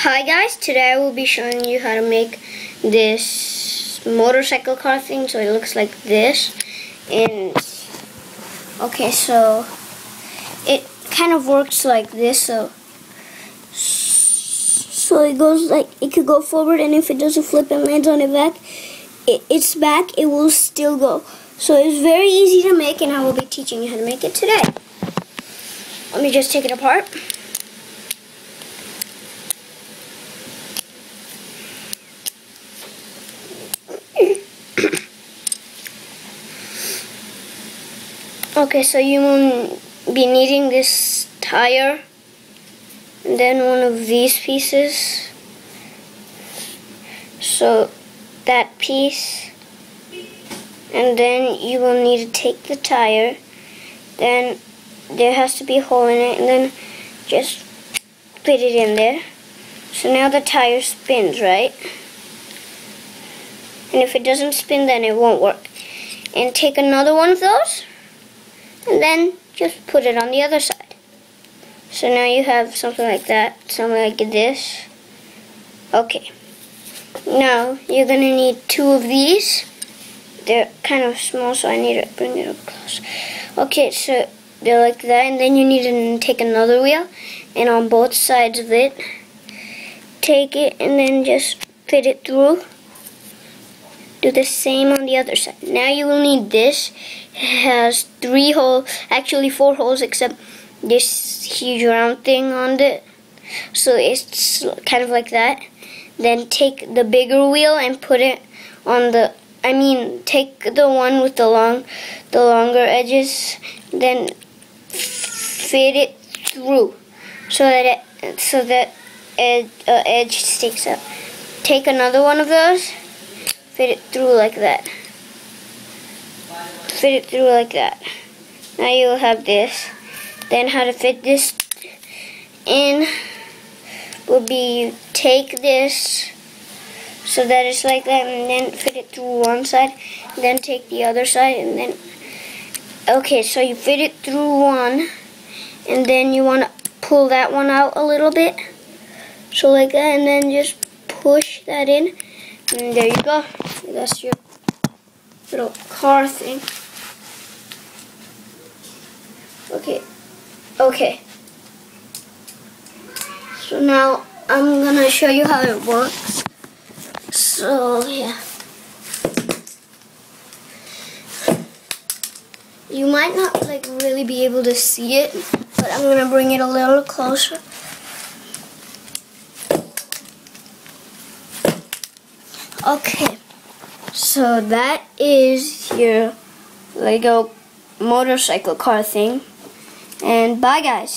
Hi guys, today I will be showing you how to make this motorcycle car thing so it looks like this. And okay, so it kind of works like this, so it goes like, it could go forward, and if it doesn't flip and lands on its back, it will still go. So it's very easy to make, and I will be teaching you how to make it today. Let me just take it apart. Okay, so you will be needing this tire, and then one of these pieces. So that piece, and then you will need to take the tire, then there has to be a hole in it, and then just fit it in there. So now the tire spins, right? And if it doesn't spin, then it won't work. And take another one of those, and then just put it on the other side. So now you have something like that, something like this. Okay. Now you're going to need two of these. They're kind of small, so I need to bring it up close. Okay, so they're like that, and then you need to take another wheel, and on both sides of it, take it and then just fit it through. Do the same on the other side. Now you will need this. It has 3 holes, actually 4 holes, except this huge round thing on it. So it's kind of like that. Then take the bigger wheel and put it on the, take the one with the longer edges, then fit it through so that edge sticks up. Take another one of those. Fit it through like that. Fit it through like that. Now you'll have this. Then how to fit this in would be you take this so that it's like that, and then fit it through one side, then take the other side, and then okay, so you fit it through one, and then you want to pull that one out a little bit, so like that, and then just push that in. And there you go. That's your little car thing. Okay. So now I'm gonna show you how it works. So yeah. You might not really be able to see it, but I'm gonna bring it a little closer. Okay, so that is your Lego motorcycle car thing, and bye guys.